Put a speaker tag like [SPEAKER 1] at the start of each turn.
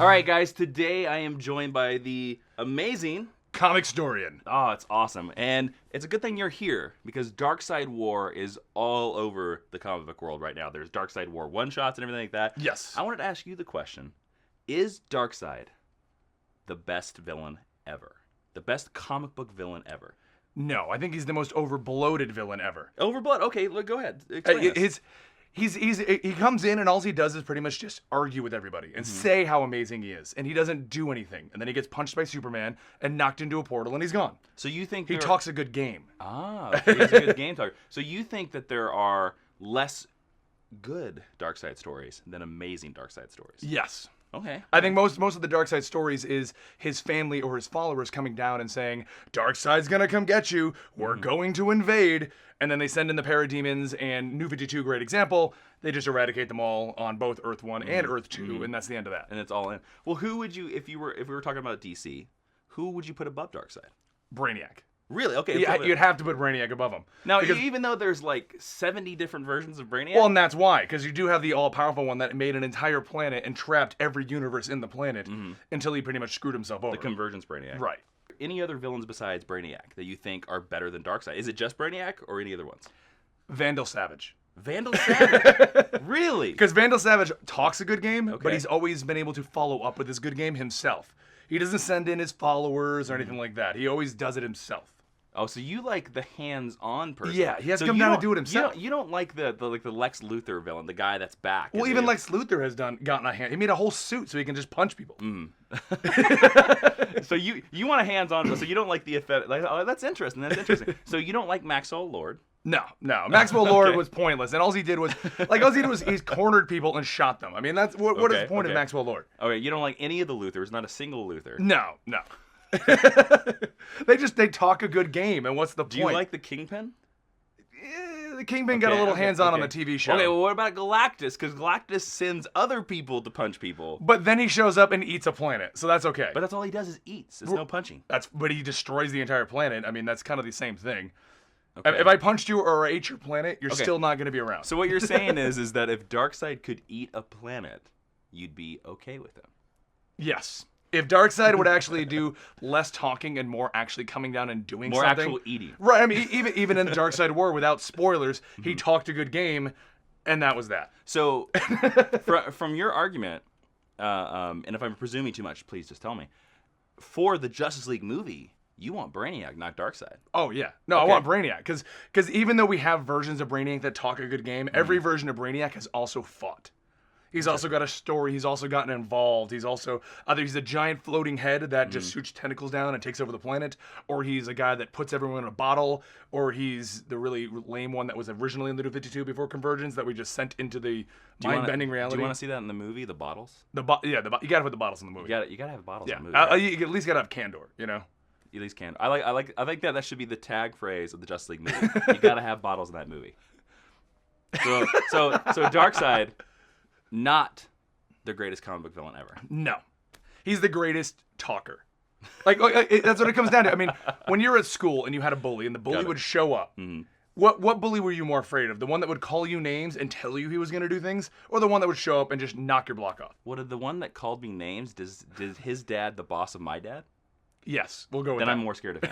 [SPEAKER 1] All right, guys, today I am joined by the amazing
[SPEAKER 2] Comicistorian.
[SPEAKER 1] Oh, it's awesome. And it's a good thing you're here because Darkseid War is all over the comic book world right now. There's Darkseid War one-shots and everything like that.
[SPEAKER 2] Yes.
[SPEAKER 1] I wanted to ask you the question, is Darkseid the best villain ever? The best comic book villain ever?
[SPEAKER 2] No, I think he's the most over-bloated villain ever.
[SPEAKER 1] Overblood? Okay, look, go ahead. Explain this.
[SPEAKER 2] He comes in and all he does is pretty much just argue with everybody and say how amazing he is, and he doesn't do anything. And then he gets punched by Superman and knocked into a portal, and he's gone.
[SPEAKER 1] So you think
[SPEAKER 2] he talks a good game?
[SPEAKER 1] Ah, he's a good game talker. So you think that there are less good Darkseid stories than amazing Darkseid stories?
[SPEAKER 2] Yes.
[SPEAKER 1] Okay.
[SPEAKER 2] I think most of the Darkseid stories is his family or his followers coming down and saying, Darkseid's gonna come get you, we're going to invade, and then they send in the Parademons, and New 52, great example, they just eradicate them all on both Earth 1 and Earth 2, and that's the end of that.
[SPEAKER 1] And it's all in. Well, who would you, if we were talking about DC, who would you put above Darkseid?
[SPEAKER 2] Brainiac.
[SPEAKER 1] Really? Okay.
[SPEAKER 2] Yeah, you'd have to put Brainiac above him.
[SPEAKER 1] Now, even though there's like 70 different versions of Brainiac?
[SPEAKER 2] Well, and that's why, because you do have the all-powerful one that made an entire planet and trapped every universe in the planet until he pretty much screwed himself over.
[SPEAKER 1] The Convergence Brainiac.
[SPEAKER 2] Right.
[SPEAKER 1] Any other villains besides Brainiac that you think are better than Darkseid? Is it just Brainiac or any other ones?
[SPEAKER 2] Vandal Savage.
[SPEAKER 1] Vandal Savage? Really?
[SPEAKER 2] Because Vandal Savage talks a good game,
[SPEAKER 1] Okay.
[SPEAKER 2] but he's always been able to follow up with his good game himself. He doesn't send in his followers or anything like that. He always does it himself.
[SPEAKER 1] Oh, so you like the hands-on person?
[SPEAKER 2] Yeah, he has to come
[SPEAKER 1] you
[SPEAKER 2] down and
[SPEAKER 1] don't-
[SPEAKER 2] do it himself.
[SPEAKER 1] You don't like the Lex Luthor villain, the guy that's back.
[SPEAKER 2] Well,
[SPEAKER 1] and
[SPEAKER 2] even
[SPEAKER 1] they-
[SPEAKER 2] Lex Luthor has gotten a hand. He made a whole suit so he can just punch people.
[SPEAKER 1] So you want a hands-on, so you don't like the effect. Like, oh, that's interesting. That's interesting. So you don't like Maxwell Lord?
[SPEAKER 2] No. Maxwell Lord
[SPEAKER 1] Okay.
[SPEAKER 2] was pointless, and all he did was he's cornered people and shot them. I mean, that's what is the point of Maxwell Lord?
[SPEAKER 1] Okay, you don't like any of the Luthors, not a single Luthor.
[SPEAKER 2] No. They talk a good game, and what's the point?
[SPEAKER 1] Do you like the Kingpin?
[SPEAKER 2] The Kingpin got a little hands-on on the TV show.
[SPEAKER 1] Okay, well, what about Galactus? Because Galactus sends other people to punch people.
[SPEAKER 2] But then he shows up and eats a planet, so that's okay.
[SPEAKER 1] But that's all he does is eats. It's no punching.
[SPEAKER 2] But he destroys the entire planet. I mean, that's kind of the same thing.
[SPEAKER 1] Okay.
[SPEAKER 2] If I punched you or ate your planet, you're still not going to be around.
[SPEAKER 1] So what you're saying is that if Darkseid could eat a planet, you'd be okay with him.
[SPEAKER 2] Yes. If Darkseid would actually do less talking and more actually coming down and doing
[SPEAKER 1] More
[SPEAKER 2] something.
[SPEAKER 1] actual eating.
[SPEAKER 2] Right. I mean, even in the Darkseid War, without spoilers, he talked a good game, and that was that.
[SPEAKER 1] So from your argument, and if I'm presuming too much, please just tell me. For the Justice League movie, you want Brainiac, not Darkseid.
[SPEAKER 2] Oh, yeah. No, I want Brainiac. Because even though we have versions of Brainiac that talk a good game, every version of Brainiac has also fought. He's also got a story. He's also gotten involved. He's also either he's a giant floating head that just shoots tentacles down and takes over the planet, or he's a guy that puts everyone in a bottle, or he's the really lame one that was originally in the New 52 before Convergence that we just sent into the mind-bending reality.
[SPEAKER 1] Do you want to see that in the movie, the bottles?
[SPEAKER 2] You gotta put the bottles in the movie.
[SPEAKER 1] You gotta have bottles in the movie.
[SPEAKER 2] Yeah,
[SPEAKER 1] right?
[SPEAKER 2] you at least gotta have candor, you know.
[SPEAKER 1] At least can. I think that should be the tag phrase of the Justice League movie. You gotta have bottles in that movie. So Darkseid, not the greatest comic book villain ever.
[SPEAKER 2] No, he's the greatest talker. Like that's what it comes down to. I mean, when you're at school and you had a bully and the bully would show up, what bully were you more afraid of? The one that would call you names and tell you he was going to do things, or the one that would show up and just knock your block off?
[SPEAKER 1] What did the one that called me names? Did his dad the boss of my dad?
[SPEAKER 2] Yes, we'll go with
[SPEAKER 1] Then
[SPEAKER 2] that.
[SPEAKER 1] I'm more scared of him.